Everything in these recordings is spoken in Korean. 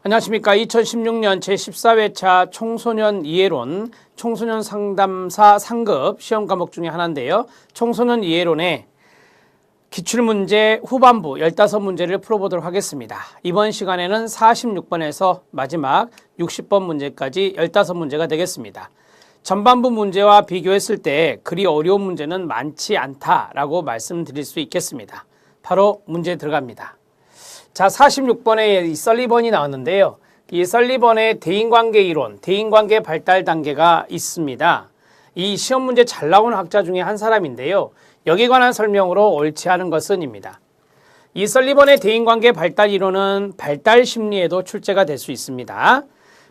안녕하십니까. 2016년 제14회차 청소년 이해론 청소년 상담사 상급 시험 과목 중에 하나인데요. 청소년 이해론의 기출문제 후반부 15문제를 풀어보도록 하겠습니다. 이번 시간에는 46번에서 마지막 60번 문제까지 15문제가 되겠습니다. 전반부 문제와 비교했을 때 그리 어려운 문제는 많지 않다라고 말씀드릴 수 있겠습니다. 바로 문제 들어갑니다. 자, 46번에 이 설리번이 나왔는데요. 이 설리번의 대인관계 이론, 대인관계 발달 단계가 있습니다. 이 시험 문제 잘 나오는 학자 중에 한 사람인데요. 여기에 관한 설명으로 옳지 않은 것은입니다. 이 설리번의 대인관계 발달 이론은 발달 심리에도 출제가 될 수 있습니다.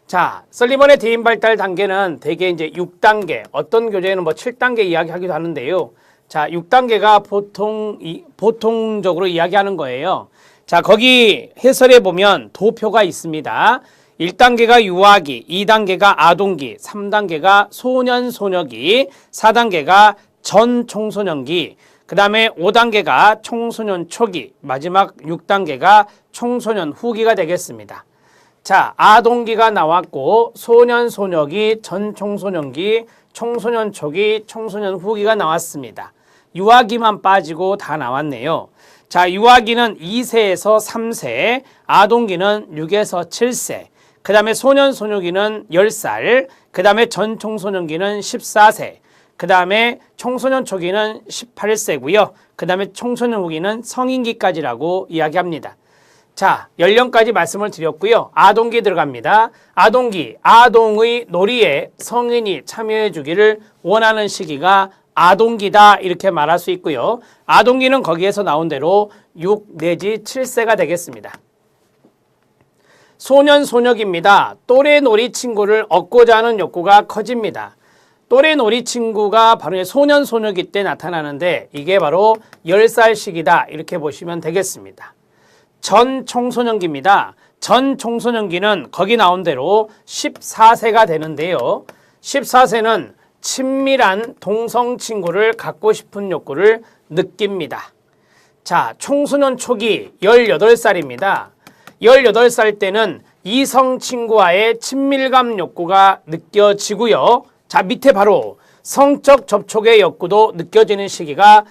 자, 설리번의 대인 발달 단계는 대개 이제 6단계, 어떤 교재에는 뭐 7단계 이야기하기도 하는데요. 자, 6단계가 보통적으로 이야기하는 거예요. 자, 거기 해설에 보면 도표가 있습니다. 1단계가 유아기, 2단계가 아동기, 3단계가 소년, 소녀기, 4단계가 전 청소년기, 그 다음에 5단계가 청소년 초기, 마지막 6단계가 청소년 후기가 되겠습니다. 자, 아동기가 나왔고 소년, 소녀기, 전 청소년기, 청소년 초기, 청소년 후기가 나왔습니다. 유아기만 빠지고 다 나왔네요. 자, 유아기는 2세에서 3세, 아동기는 6에서 7세, 그 다음에 소년, 소녀기는 10살, 그 다음에 전 청소년기는 14세, 그 다음에 청소년 초기는 18세고요. 그 다음에 청소년 후기는 성인기까지라고 이야기합니다. 자, 연령까지 말씀을 드렸고요. 아동기 들어갑니다. 아동기, 아동의 놀이에 성인이 참여해 주기를 원하는 시기가 아동기다 이렇게 말할 수 있고요. 아동기는 거기에서 나온 대로 6 내지 7세가 되겠습니다. 소년, 소녀기입니다. 또래 놀이 친구를 얻고자 하는 욕구가 커집니다. 또래 놀이 친구가 바로 소년, 소녀기 때 나타나는데 이게 바로 10살 시기다 이렇게 보시면 되겠습니다. 전 청소년기입니다. 전 청소년기는 거기 나온 대로 14세가 되는데요. 14세는 친밀한 동성 친구를 갖고 싶은 욕구를 느낍니다. 자, 청소년 초기 18살입니다. 18살 때는 이성 친구와의 친밀감 욕구가 느껴지고요. 자, 밑에 바로 성적 접촉의 욕구도 느껴지는 시기가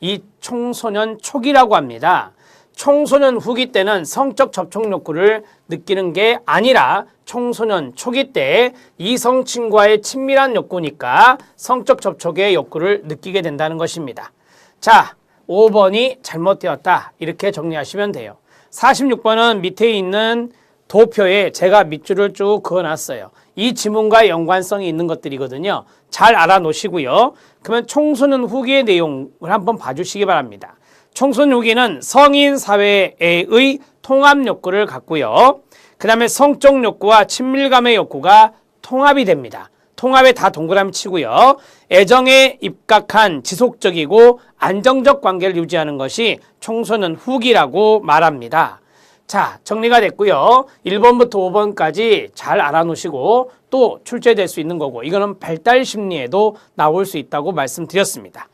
이 청소년 초기라고 합니다. 청소년 후기 때는 성적 접촉 욕구를 느끼는 게 아니라 청소년 초기 때 이성 친구와의 친밀한 욕구니까 성적 접촉의 욕구를 느끼게 된다는 것입니다. 자, 5번이 잘못되었다 이렇게 정리하시면 돼요. 46번은 밑에 있는 도표에 제가 밑줄을 쭉 그어놨어요. 이 지문과 연관성이 있는 것들이거든요. 잘 알아놓으시고요. 그러면 청소년 후기의 내용을 한번 봐주시기 바랍니다. 청소년 후기는 성인 사회의 통합 욕구를 갖고요. 그 다음에 성적 욕구와 친밀감의 욕구가 통합이 됩니다. 통합에 다 동그라미 치고요. 애정에 입각한 지속적이고 안정적 관계를 유지하는 것이 청소년 후기라고 말합니다. 자, 정리가 됐고요. 1번부터 5번까지 잘 알아놓으시고 또 출제될 수 있는 거고 이거는 발달 심리에도 나올 수 있다고 말씀드렸습니다.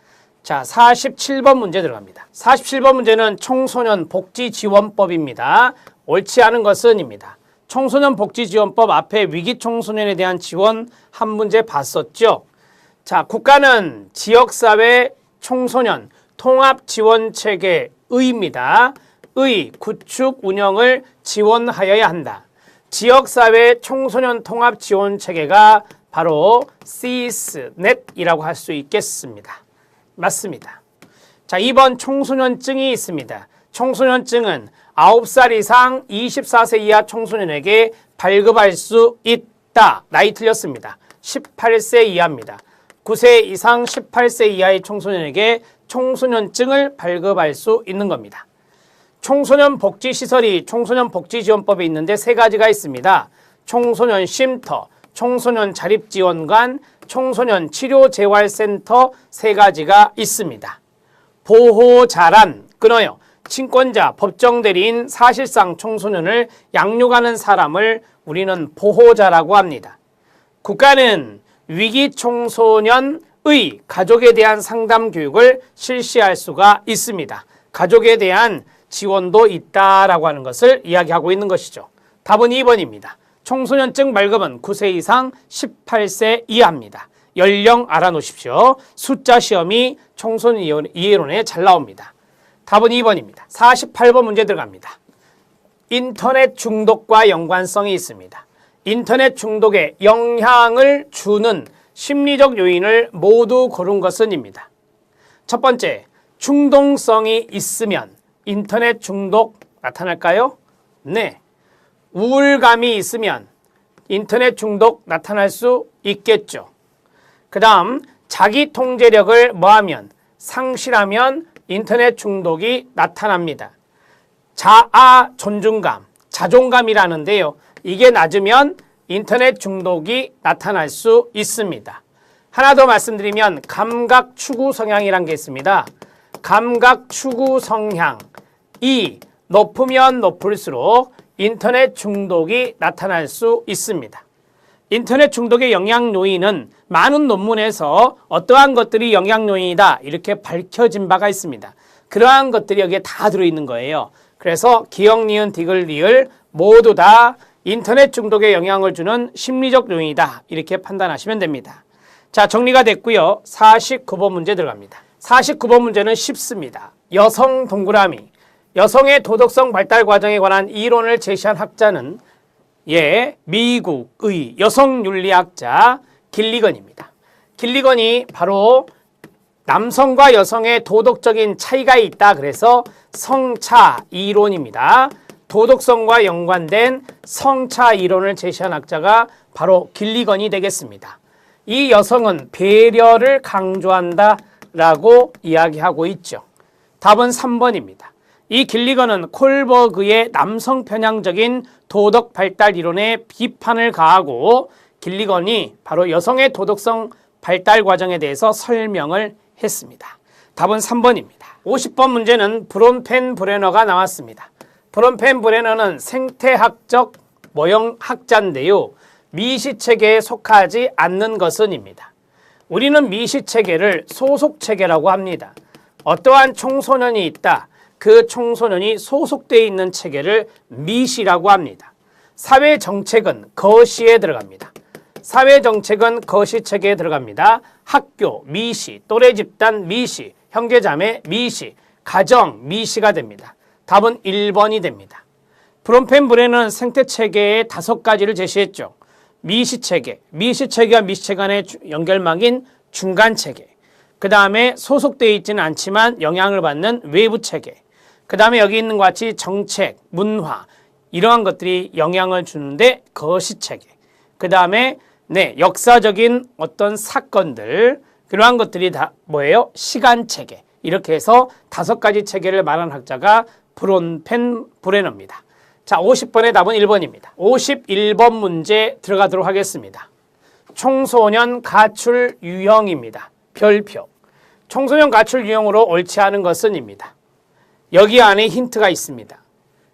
자, 47번 문제 들어갑니다. 47번 문제는 청소년 복지지원법입니다. 옳지 않은 것은입니다. 청소년 복지지원법 앞에 위기 청소년에 대한 지원 한 문제 봤었죠. 자, 국가는 지역사회 청소년 통합지원체계의입니다. 의 구축 운영을 지원하여야 한다. 지역사회 청소년 통합지원체계가 바로 CSNET이라고 할 수 있겠습니다. 맞습니다. 자, 2번 청소년증이 있습니다. 청소년증은 9살 이상 24세 이하 청소년에게 발급할 수 있다. 나이 틀렸습니다. 18세 이하입니다. 9세 이상 18세 이하의 청소년에게 청소년증을 발급할 수 있는 겁니다. 청소년 복지시설이 청소년 복지지원법에 있는데 세 가지가 있습니다. 청소년 쉼터, 청소년 자립지원관, 청소년 치료재활센터 세 가지가 있습니다. 보호자란 끊어요. 친권자, 법정대리인, 사실상 청소년을 양육하는 사람을 우리는 보호자라고 합니다. 국가는 위기 청소년의 가족에 대한 상담 교육을 실시할 수가 있습니다. 가족에 대한 지원도 있다라고 하는 것을 이야기하고 있는 것이죠. 답은 2번입니다. 청소년증 발급은 9세 이상 18세 이하입니다. 연령 알아놓으십시오. 숫자 시험이 청소년 이해론에 잘 나옵니다. 답은 2번입니다. 48번 문제 들어갑니다. 인터넷 중독과 연관성이 있습니다. 인터넷 중독에 영향을 주는 심리적 요인을 모두 고른 것은입니다. 첫 번째, 충동성이 있으면 인터넷 중독 나타날까요? 네. 우울감이 있으면 인터넷 중독 나타날 수 있겠죠. 그 다음, 자기 통제력을 뭐하면? 상실하면 인터넷 중독이 나타납니다. 자아 존중감, 자존감이라는데요. 이게 낮으면 인터넷 중독이 나타날 수 있습니다. 하나 더 말씀드리면 감각 추구 성향이란 게 있습니다. 감각 추구 성향이 높으면 높을수록 인터넷 중독이 나타날 수 있습니다. 인터넷 중독의 영향 요인은 많은 논문에서 어떠한 것들이 영향 요인이다 이렇게 밝혀진 바가 있습니다. 그러한 것들이 여기에 다 들어있는 거예요. 그래서 기역, 니은, 디귿, 리을 모두 다 인터넷 중독에 영향을 주는 심리적 요인이다 이렇게 판단하시면 됩니다. 자, 정리가 됐고요. 49번 문제 들어갑니다. 49번 문제는 쉽습니다. 여성 동그라미, 여성의 도덕성 발달 과정에 관한 이론을 제시한 학자는 미국의 여성윤리학자 길리건입니다. 길리건이 바로 남성과 여성의 도덕적인 차이가 있다 그래서 성차 이론입니다. 도덕성과 연관된 성차 이론을 제시한 학자가 바로 길리건이 되겠습니다. 이 여성은 배려를 강조한다 라고 이야기하고 있죠. 답은 3번입니다. 이 길리건은 콜버그의 남성 편향적인 도덕 발달 이론에 비판을 가하고 길리건이 바로 여성의 도덕성 발달 과정에 대해서 설명을 했습니다. 답은 3번입니다. 50번 문제는 브론펜 브레너가 나왔습니다. 브론펜 브레너는 생태학적 모형학자인데요. 미시체계에 속하지 않는 것은입니다. 우리는 미시체계를 소속체계라고 합니다. 어떠한 청소년이 있다. 그 청소년이 소속되어 있는 체계를 미시라고 합니다. 사회정책은 거시에 들어갑니다. 사회정책은 거시체계에 들어갑니다. 학교 미시, 또래집단 미시, 형제자매 미시, 가정 미시가 됩니다. 답은 1번이 됩니다. 브론펜 브레너는 생태체계의 5가지를 제시했죠. 미시체계, 미시체계와 미시체계 간의 연결망인 중간체계, 그 다음에 소속되어 있지는 않지만 영향을 받는 외부체계, 그 다음에 여기 있는 것 같이 정책, 문화 이러한 것들이 영향을 주는데 거시체계, 그 다음에 역사적인 어떤 사건들 그러한 것들이 다 뭐예요? 시간체계. 이렇게 해서 5가지 체계를 말한 학자가 브론펜 브레너입니다. 자, 50번의 답은 1번입니다. 51번 문제 들어가도록 하겠습니다. 청소년 가출 유형입니다. 별표. 청소년 가출 유형으로 옳지 않은 것은입니다. 여기 안에 힌트가 있습니다.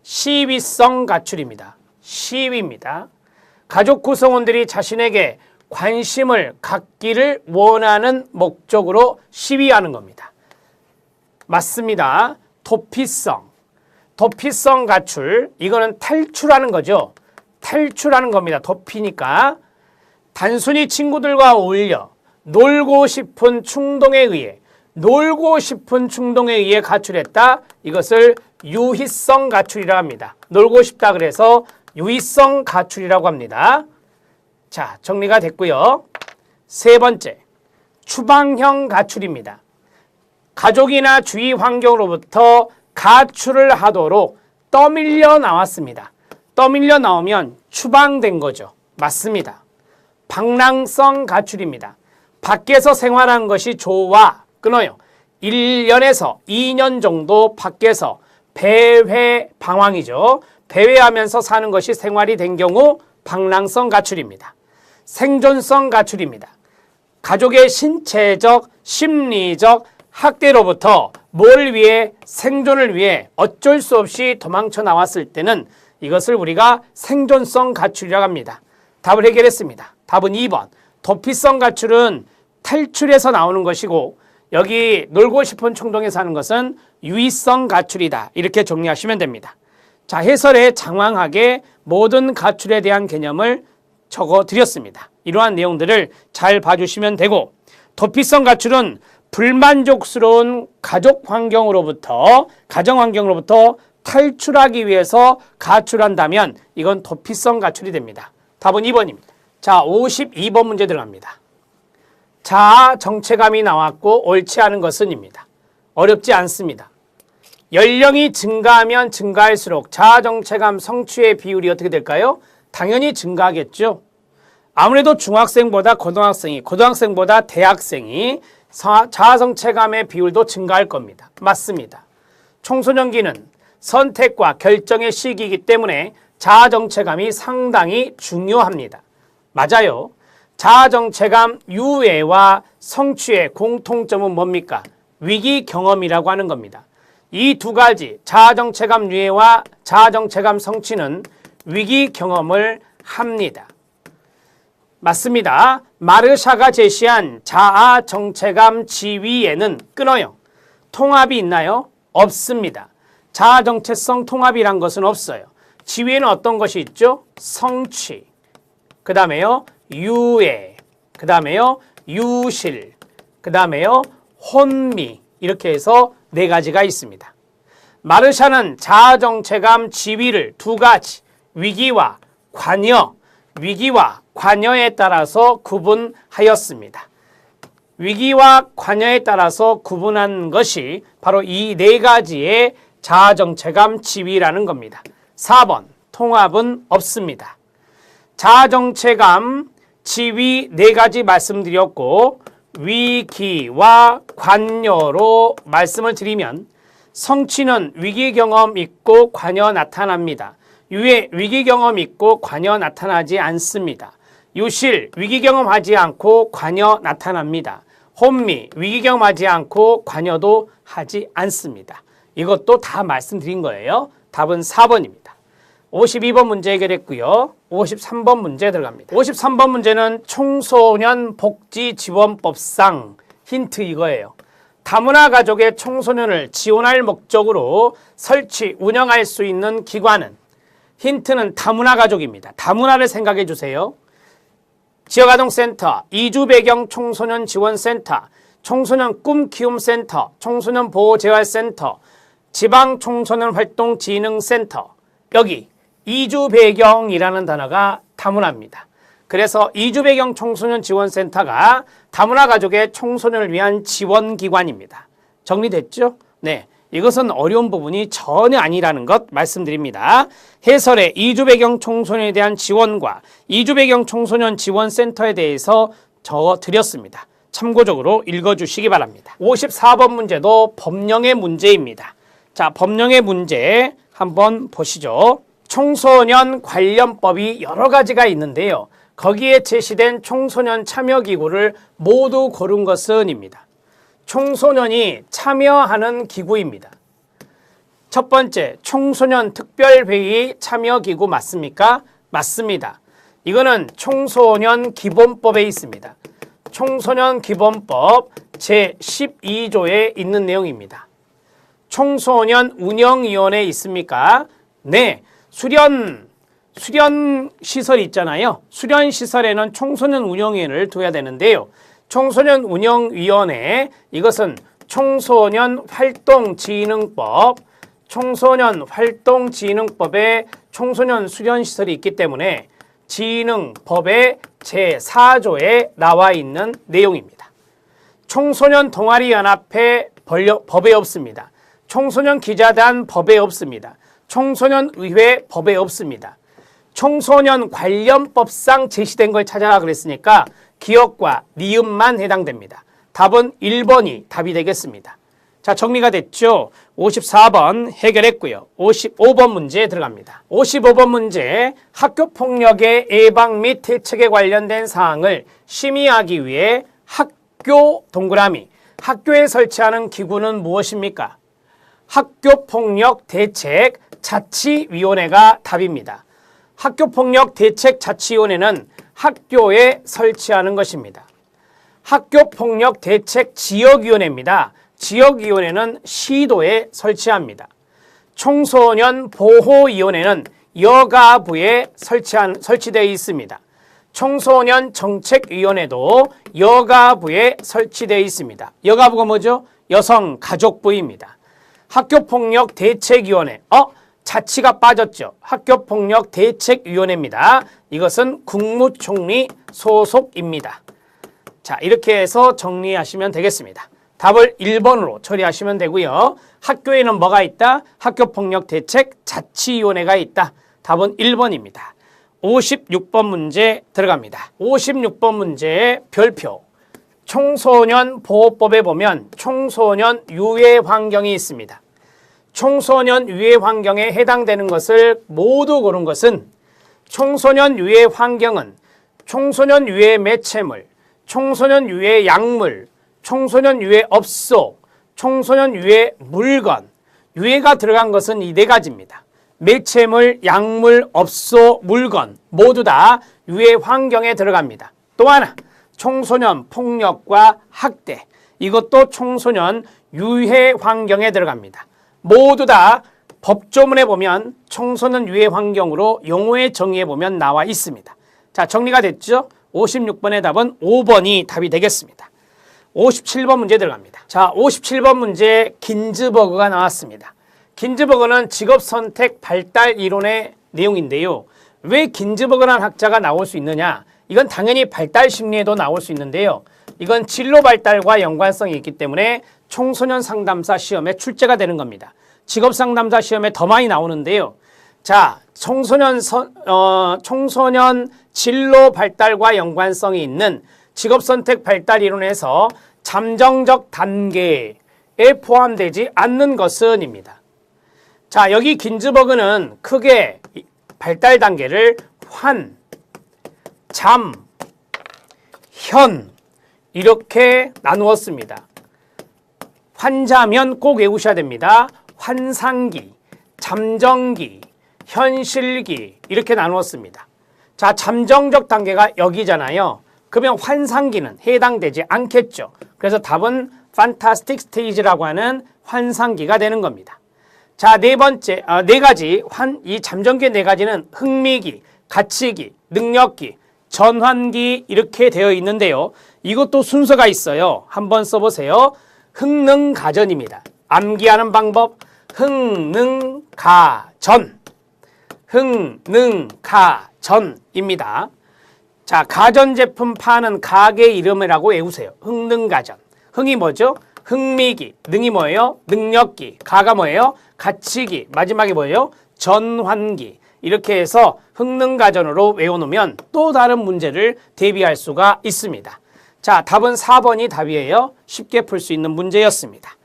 시위성 가출입니다. 시위입니다. 가족 구성원들이 자신에게 관심을 갖기를 원하는 목적으로 시위하는 겁니다. 맞습니다. 도피성 가출, 이거는 탈출하는 거죠. 탈출하는 겁니다. 도피니까. 단순히 친구들과 어울려 놀고 싶은 충동에 의해 가출했다. 이것을 유희성 가출이라고 합니다. 놀고 싶다 그래서 유희성 가출이라고 합니다. 자, 정리가 됐고요. 3번째, 추방형 가출입니다. 가족이나 주위 환경으로부터 가출을 하도록 떠밀려 나왔습니다. 떠밀려 나오면 추방된 거죠. 맞습니다. 방랑성 가출입니다. 밖에서 생활하는 것이 좋아 끊어요. 1년에서 2년 정도 밖에서 배회 방황이죠. 배회하면서 사는 것이 생활이 된 경우 방랑성 가출입니다. 생존성 가출입니다. 가족의 신체적, 심리적 학대로부터 뭘 위해? 생존을 위해 어쩔 수 없이 도망쳐 나왔을 때는 이것을 우리가 생존성 가출이라고 합니다. 답을 해결했습니다. 답은 2번. 도피성 가출은 탈출해서 나오는 것이고 여기 놀고 싶은 충동에 사는 것은 유의성 가출이다. 이렇게 정리하시면 됩니다. 자, 해설에 장황하게 모든 가출에 대한 개념을 적어 드렸습니다. 이러한 내용들을 잘 봐주시면 되고, 도피성 가출은 불만족스러운 가정 환경으로부터 탈출하기 위해서 가출한다면 이건 도피성 가출이 됩니다. 답은 2번입니다. 자, 52번 문제 들어갑니다. 자아 정체감이 나왔고 옳지 않은 것은입니다. 어렵지 않습니다. 연령이 증가하면 증가할수록 자아 정체감 성취의 비율이 어떻게 될까요? 당연히 증가하겠죠. 아무래도 중학생보다 고등학생보다 대학생이 자아 정체감의 비율도 증가할 겁니다. 맞습니다. 청소년기는 선택과 결정의 시기이기 때문에 자아 정체감이 상당히 중요합니다. 맞아요. 자아 정체감 유예와 성취의 공통점은 뭡니까? 위기 경험이라고 하는 겁니다. 이 두 가지 자아 정체감 유예와 자아 정체감 성취는 위기 경험을 합니다. 맞습니다. 마르샤가 제시한 자아 정체감 지위에는 끊어요. 통합이 있나요? 없습니다. 자아 정체성 통합이란 것은 없어요. 지위에는 어떤 것이 있죠? 성취, 그 다음에요 유예, 그 다음에요 유실, 그 다음에요 혼미, 이렇게 해서 네 가지가 있습니다. 마르샤는 자아 정체감 지위를 두 가지, 위기와 관여에 따라서 구분하였습니다. 위기와 관여에 따라서 구분한 것이 바로 이 네 가지의 자아 정체감 지위라는 겁니다. 4번, 통합은 없습니다. 자아 정체감 지위 네 가지 말씀드렸고, 위기와 관여로 말씀을 드리면, 성취는 위기 경험 있고 관여 나타납니다. 유예, 위기 경험 있고 관여 나타나지 않습니다. 유실, 위기 경험하지 않고 관여 나타납니다. 혼미, 위기 경험하지 않고 관여도 하지 않습니다. 이것도 다 말씀드린 거예요. 답은 4번입니다. 52번 문제 해결했고요. 53번 문제 들어갑니다. 53번 문제는 청소년 복지지원법상 힌트 이거예요. 다문화 가족의 청소년을 지원할 목적으로 설치, 운영할 수 있는 기관은, 힌트는 다문화 가족입니다. 다문화를 생각해 주세요. 지역아동센터, 이주배경 청소년 지원센터, 청소년 꿈키움센터, 청소년 보호재활센터, 지방청소년활동진흥센터, 여기 이주배경이라는 단어가 다문화입니다. 그래서 이주배경 청소년 지원센터가 다문화 가족의 청소년을 위한 지원기관입니다. 정리됐죠? 네. 이것은 어려운 부분이 전혀 아니라는 것 말씀드립니다. 해설에 이주배경 청소년에 대한 지원과 이주배경 청소년 지원센터에 대해서 적어드렸습니다. 참고적으로 읽어주시기 바랍니다. 54번 문제도 법령의 문제입니다. 자, 법령의 문제 한번 보시죠. 청소년 관련법이 여러 가지가 있는데요. 거기에 제시된 청소년 참여기구를 모두 고른 것은입니다. 청소년이 참여하는 기구입니다. 첫 번째, 청소년 특별회의 참여기구 맞습니까? 맞습니다. 이거는 청소년 기본법에 있습니다. 청소년 기본법 제12조에 있는 내용입니다. 청소년 운영위원회 있습니까? 네. 수련 시설 있잖아요. 수련 시설에는 청소년 운영위원회를 둬야 되는데요. 청소년 운영위원회, 이것은 청소년 활동진흥법, 청소년 활동진흥법에 청소년 수련시설이 있기 때문에 진흥법의 제4조에 나와 있는 내용입니다. 청소년 동아리연합회 법에 없습니다. 청소년 기자단 법에 없습니다. 청소년 의회 법에 없습니다. 청소년 관련법상 제시된 걸 찾아라 그랬으니까 기억과 니은만 해당됩니다. 답은 1번이 답이 되겠습니다. 자, 정리가 됐죠? 54번 해결했고요. 55번 문제 들어갑니다. 55번 문제, 학교폭력의 예방 및 대책에 관련된 사항을 심의하기 위해 학교 동그라미, 학교에 설치하는 기구는 무엇입니까? 학교폭력 대책 자치위원회가 답입니다. 학교폭력 대책 자치위원회는 학교에 설치하는 것입니다. 학교폭력 대책 지역위원회입니다. 지역위원회는 시도에 설치합니다. 청소년 보호위원회는 여가부에 설치되어 있습니다. 청소년 정책위원회도 여가부에 설치되어 있습니다. 여가부가 뭐죠? 여성가족부입니다. 학교폭력대책위원회, 자치가 빠졌죠. 학교폭력대책위원회입니다. 이것은 국무총리 소속입니다. 자, 이렇게 해서 정리하시면 되겠습니다. 답을 1번으로 처리하시면 되고요. 학교에는 뭐가 있다? 학교폭력대책자치위원회가 있다. 답은 1번입니다. 56번 문제 들어갑니다. 56번 문제 별표. 청소년 보호법에 보면 청소년 유해 환경이 있습니다. 청소년 유해 환경에 해당되는 것을 모두 고른 것은 청소년 유해 환경은 청소년 유해 매체물, 청소년 유해 약물, 청소년 유해 업소, 청소년 유해 물건, 유해가 들어간 것은 이 네 가지입니다. 매체물, 약물, 업소, 물건 모두 다 유해 환경에 들어갑니다. 또 하나, 청소년 폭력과 학대, 이것도 청소년 유해 환경에 들어갑니다. 모두 다 법조문에 보면 청소년 유해 환경으로 용어의 정의에 보면 나와 있습니다. 자, 정리가 됐죠? 56번의 답은 5번이 답이 되겠습니다. 57번 문제 들어갑니다. 자, 57번 문제 긴즈버그가 나왔습니다. 긴즈버그는 직업선택 발달 이론의 내용인데요. 왜 긴즈버그라는 학자가 나올 수 있느냐? 이건 당연히 발달 심리에도 나올 수 있는데요. 이건 진로 발달과 연관성이 있기 때문에 청소년 상담사 시험에 출제가 되는 겁니다. 직업 상담사 시험에 더 많이 나오는데요. 자, 청소년 진로 발달과 연관성이 있는 직업선택 발달 이론에서 잠정적 단계에 포함되지 않는 것은입니다. 자, 여기 긴즈버그는 크게 발달 단계를 환, 잠, 현 이렇게 나누었습니다. 환자면 꼭 외우셔야 됩니다. 환상기, 잠정기, 현실기 이렇게 나누었습니다. 자, 잠정적 단계가 여기잖아요. 그러면 환상기는 해당되지 않겠죠. 그래서 답은 판타스틱 스테이지라고 하는 환상기가 되는 겁니다. 자, 네 번째, 네 가지, 이 잠정기 네 가지는 흥미기, 가치기, 능력기, 전환기 이렇게 되어 있는데요. 이것도 순서가 있어요. 한번 써보세요. 흥능가전입니다. 암기하는 방법, 흥능가전. 흥능가전입니다. 자, 가전제품 파는 가게 이름이라고 외우세요. 흥능가전. 흥이 뭐죠? 흥미기. 능이 뭐예요? 능력기. 가가 뭐예요? 가치기. 마지막에 뭐예요? 전환기. 이렇게 해서 흥능가전으로 외워놓으면 또 다른 문제를 대비할 수가 있습니다. 자, 답은 4번이 답이에요. 쉽게 풀 수 있는 문제였습니다.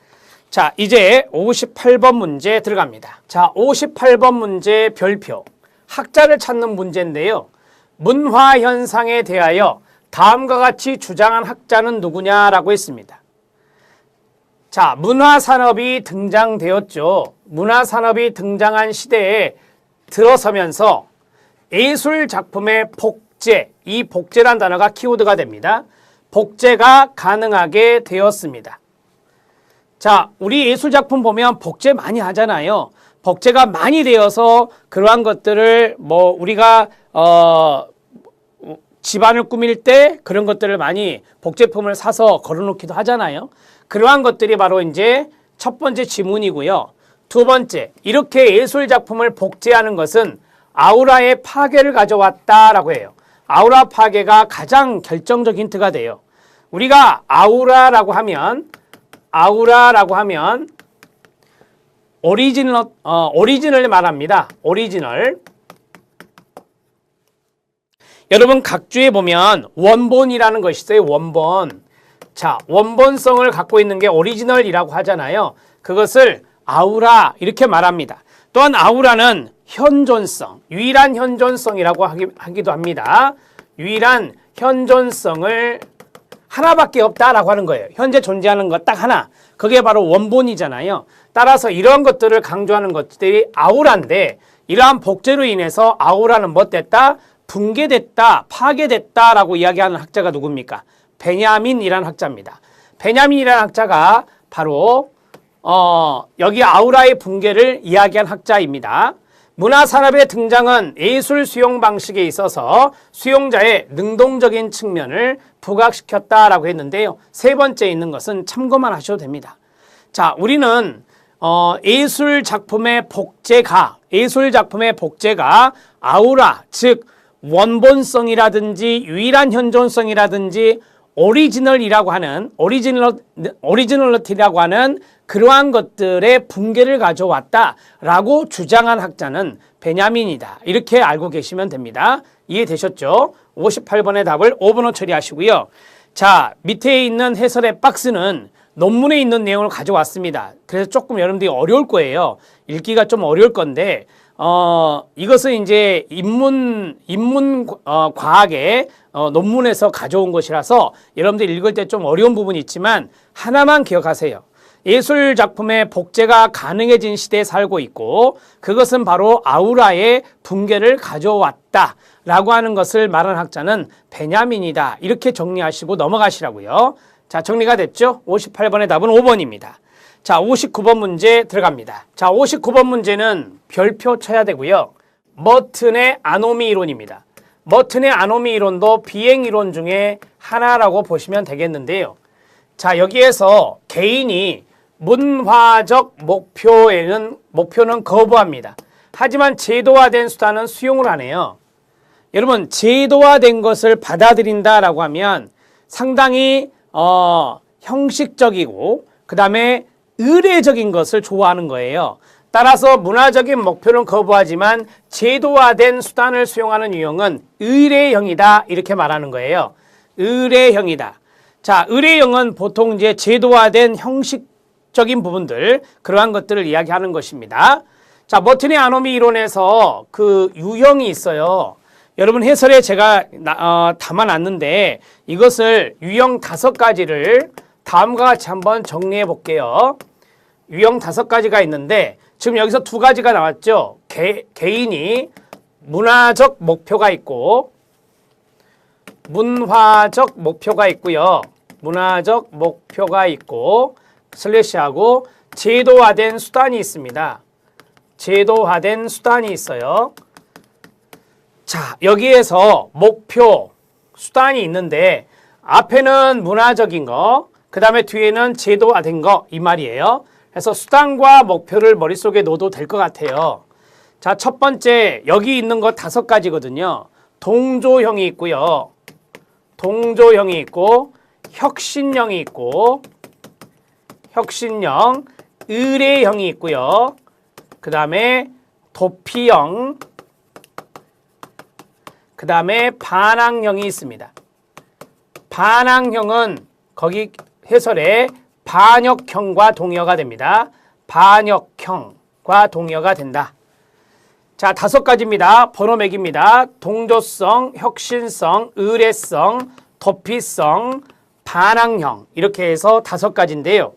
자, 이제 58번 문제 들어갑니다. 자, 58번 문제 별표. 학자를 찾는 문제인데요. 문화 현상에 대하여 다음과 같이 주장한 학자는 누구냐라고 했습니다. 자, 문화산업이 등장되었죠. 문화산업이 등장한 시대에 들어서면서 예술작품의 복제, 이 복제란 단어가 키워드가 됩니다. 복제가 가능하게 되었습니다. 자, 우리 예술작품 보면 복제 많이 하잖아요. 복제가 많이 되어서 그러한 것들을 우리가 집안을 꾸밀 때 그런 것들을 많이 복제품을 사서 걸어놓기도 하잖아요. 그러한 것들이 바로 이제 첫 번째 지문이고요. 두 번째, 이렇게 예술작품을 복제하는 것은 아우라의 파괴를 가져왔다라고 해요. 아우라 파괴가 가장 결정적 힌트가 돼요. 우리가 아우라라고 하면 오리지널을 말합니다. 오리지널. 여러분 각주에 보면 원본이라는 것이 있어요. 원본. 자, 원본성을 갖고 있는 게 오리지널이라고 하잖아요. 그것을 아우라 이렇게 말합니다. 또한 아우라는 현존성, 유일한 현존성이라고 하기도 합니다. 유일한 현존성을 하나밖에 없다라고 하는 거예요. 현재 존재하는 것 딱 하나. 그게 바로 원본이잖아요. 따라서 이런 것들을 강조하는 것들이 아우라인데 이러한 복제로 인해서 아우라는 뭐 됐다? 붕괴됐다, 파괴됐다라고 이야기하는 학자가 누굽니까? 베냐민이라는 학자입니다. 베냐민이라는 학자가 바로 여기 아우라의 붕괴를 이야기한 학자입니다. 문화산업의 등장은 예술 수용 방식에 있어서 수용자의 능동적인 측면을 부각시켰다라고 했는데요. 세 번째 있는 것은 참고만 하셔도 됩니다. 자, 우리는 예술 작품의 복제가 아우라, 즉 원본성이라든지 유일한 현존성이라든지 오리지널리티라고 하는 그러한 것들의 붕괴를 가져왔다라고 주장한 학자는 베냐민이다. 이렇게 알고 계시면 됩니다. 이해되셨죠? 58번의 답을 5번호 처리하시고요. 자, 밑에 있는 해설의 박스는 논문에 있는 내용을 가져왔습니다. 그래서 조금 여러분들이 어려울 거예요. 읽기가 좀 어려울 건데 이것은 이제 과학의 논문에서 가져온 것이라서 여러분들 읽을 때 좀 어려운 부분이 있지만 하나만 기억하세요. 예술 작품의 복제가 가능해진 시대에 살고 있고 그것은 바로 아우라의 붕괴를 가져왔다라고 하는 것을 말한 학자는 베냐민이다. 이렇게 정리하시고 넘어가시라고요. 자, 정리가 됐죠? 58번의 답은 5번입니다. 자, 59번 문제 들어갑니다. 자, 59번 문제는 별표 쳐야 되고요. 머튼의 아노미 이론입니다. 머튼의 아노미 이론도 비행 이론 중에 하나라고 보시면 되겠는데요. 자, 여기에서 개인이 문화적 목표는 거부합니다. 하지만 제도화된 수단은 수용을 하네요. 여러분, 제도화된 것을 받아들인다라고 하면 상당히 형식적이고 그 다음에 의례적인 것을 좋아하는 거예요. 따라서 문화적인 목표는 거부하지만 제도화된 수단을 수용하는 유형은 의례형이다. 이렇게 말하는 거예요. 의례형이다. 자, 의례형은 보통 이제 제도화된 형식적인 부분들, 그러한 것들을 이야기하는 것입니다. 자, 머튼의 아노미 이론에서 그 유형이 있어요. 여러분 해설에 제가 담아놨는데 이것을 유형 5가지를 다음과 같이 한번 정리해 볼게요. 유형 5가지가 있는데 지금 여기서 2가지가 나왔죠. 개인이 문화적 목표가 있고 문화적 목표가 있고요. 문화적 목표가 있고 슬래시하고 제도화된 수단이 있습니다. 제도화된 수단이 있어요. 자, 여기에서 목표, 수단이 있는데 앞에는 문화적인 거, 그 다음에 뒤에는 제도화된 거, 이 말이에요. 그래서 수단과 목표를 머릿속에 넣어도 될 것 같아요. 자, 첫 번째 여기 있는 거 5가지거든요. 동조형이 있고요. 동조형이 있고 혁신형이 있고 혁신형, 의례형이 있고요. 그 다음에 도피형, 그 다음에 반항형이 있습니다. 반항형은 거기 해설에 반역형과 동의어가 됩니다. 반역형과 동의어가 된다. 자, 5가지입니다. 번호 매기입니다. 동조성, 혁신성, 의례성, 도피성, 반항형 이렇게 해서 5가지인데요.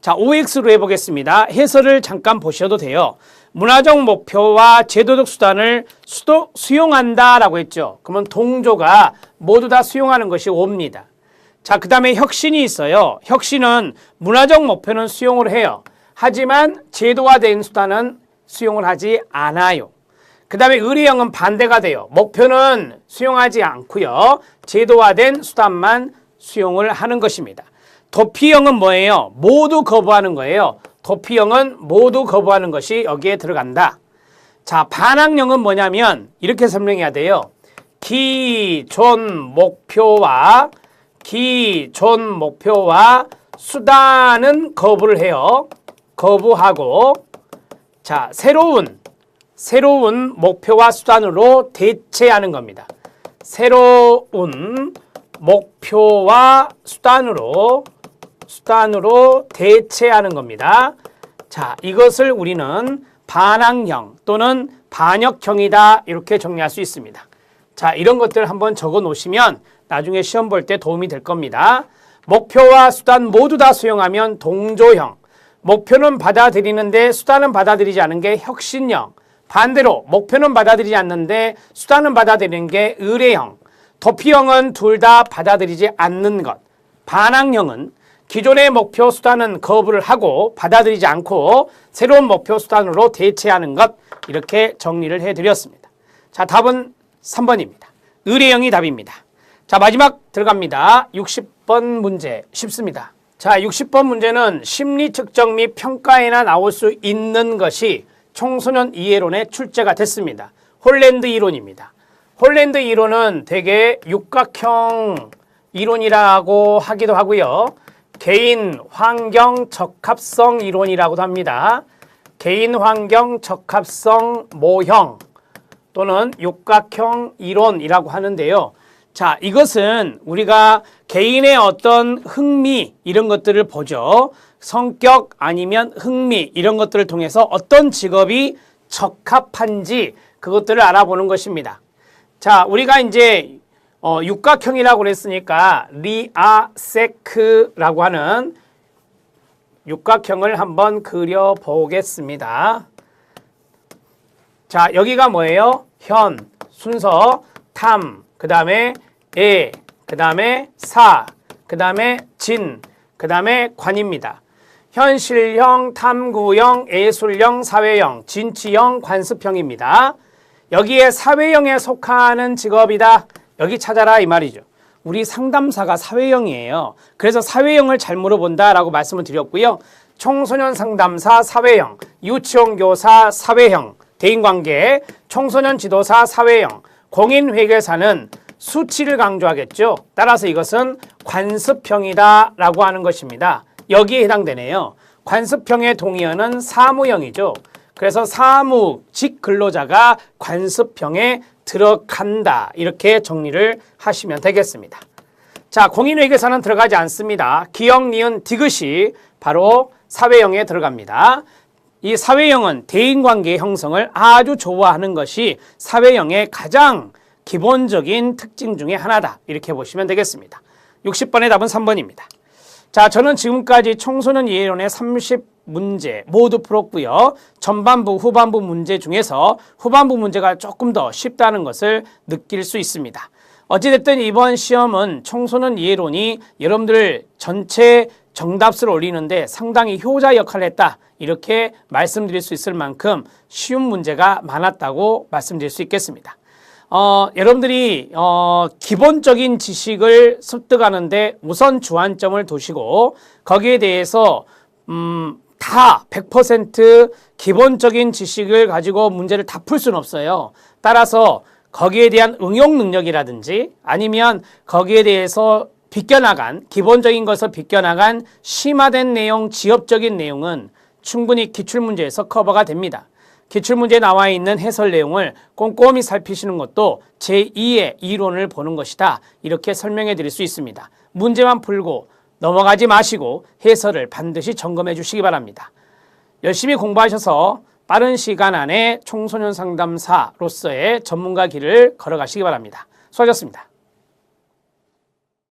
자, OX로 해보겠습니다. 해설을 잠깐 보셔도 돼요. 문화적 목표와 제도적 수단을 수용한다라고 했죠. 그러면 동조가 모두 다 수용하는 것이 O입니다. 자, 그 다음에 혁신이 있어요. 혁신은 문화적 목표는 수용을 해요. 하지만 제도화된 수단은 수용을 하지 않아요. 그 다음에 의례형은 반대가 돼요. 목표는 수용하지 않고요. 제도화된 수단만 수용을 하는 것입니다. 도피형은 뭐예요? 모두 거부하는 거예요. 도피형은 모두 거부하는 것이 여기에 들어간다. 자, 반항형은 뭐냐면 이렇게 설명해야 돼요. 기존 목표와 수단은 거부를 해요. 거부하고 자, 새로운 목표와 수단으로 대체하는 겁니다. 새로운 목표와 수단으로 대체하는 겁니다. 자, 이것을 우리는 반항형 또는 반역형이다 이렇게 정리할 수 있습니다. 자, 이런 것들 한번 적어 놓으시면 나중에 시험 볼 때 도움이 될 겁니다. 목표와 수단 모두 다 수용하면 동조형, 목표는 받아들이는데 수단은 받아들이지 않은 게 혁신형, 반대로 목표는 받아들이지 않는데 수단은 받아들이는 게 의례형, 도피형은 둘 다 받아들이지 않는 것, 반항형은 기존의 목표 수단은 거부를 하고 받아들이지 않고 새로운 목표 수단으로 대체하는 것, 이렇게 정리를 해드렸습니다. 자, 답은 3번입니다. 의례형이 답입니다. 자, 마지막 들어갑니다. 60번 문제 쉽습니다. 자, 60번 문제는 심리 측정 및 평가에나 나올 수 있는 것이 청소년 이해론의 출제가 됐습니다. 홀랜드 이론입니다. 홀랜드 이론은 대개 육각형 이론이라고 하기도 하고요. 개인 환경 적합성 이론이라고도 합니다. 개인 환경 적합성 모형 또는 육각형 이론이라고 하는데요. 자, 이것은 우리가 개인의 어떤 흥미 이런 것들을 보죠. 성격 아니면 흥미 이런 것들을 통해서 어떤 직업이 적합한지 그것들을 알아보는 것입니다. 자, 우리가 이제 육각형이라고 그랬으니까 리아세크라고 하는 육각형을 한번 그려보겠습니다. 자, 여기가 뭐예요? 현, 순서, 탐, 그 다음에 애, 그 다음에 사, 그 다음에 진, 그 다음에 관입니다. 현실형, 탐구형, 예술형, 사회형, 진취형, 관습형입니다. 여기에 사회형에 속하는 직업이다. 여기 찾아라 이 말이죠. 우리 상담사가 사회형이에요. 그래서 사회형을 잘 물어본다라고 말씀을 드렸고요. 청소년 상담사 사회형, 유치원 교사 사회형, 대인관계, 청소년 지도사 사회형, 공인회계사는 수치를 강조하겠죠. 따라서 이것은 관습형이다라고 하는 것입니다. 여기에 해당되네요. 관습형의 동의어는 사무형이죠. 그래서 사무직 근로자가 관습형에 들어간다. 이렇게 정리를 하시면 되겠습니다. 자, 공인회계사는 들어가지 않습니다. 기역, 니은, 디귿이 바로 사회형에 들어갑니다. 이 사회형은 대인관계의 형성을 아주 좋아하는 것이 사회형의 가장 기본적인 특징 중에 하나다. 이렇게 보시면 되겠습니다. 60번의 답은 3번입니다. 자, 저는 지금까지 청소년 이해론의 30문제 모두 풀었고요. 전반부, 후반부 문제 중에서 후반부 문제가 조금 더 쉽다는 것을 느낄 수 있습니다. 어찌됐든 이번 시험은 청소년 이해론이 여러분들 전체 정답수를 올리는데 상당히 효자 역할을 했다. 이렇게 말씀드릴 수 있을 만큼 쉬운 문제가 많았다고 말씀드릴 수 있겠습니다. 여러분들이 기본적인 지식을 습득하는데 우선 주안점을 두시고 거기에 대해서 다 100% 기본적인 지식을 가지고 문제를 다 풀 수는 없어요. 따라서 거기에 대한 응용 능력이라든지 아니면 거기에 대해서 비껴나간 기본적인 것을 비껴나간 심화된 내용, 지엽적인 내용은 충분히 기출문제에서 커버가 됩니다. 기출문제에 나와 있는 해설 내용을 꼼꼼히 살피시는 것도 제2의 이론을 보는 것이다. 이렇게 설명해 드릴 수 있습니다. 문제만 풀고 넘어가지 마시고 해설을 반드시 점검해 주시기 바랍니다. 열심히 공부하셔서 빠른 시간 안에 청소년 상담사로서의 전문가 길을 걸어가시기 바랍니다. 수고하셨습니다.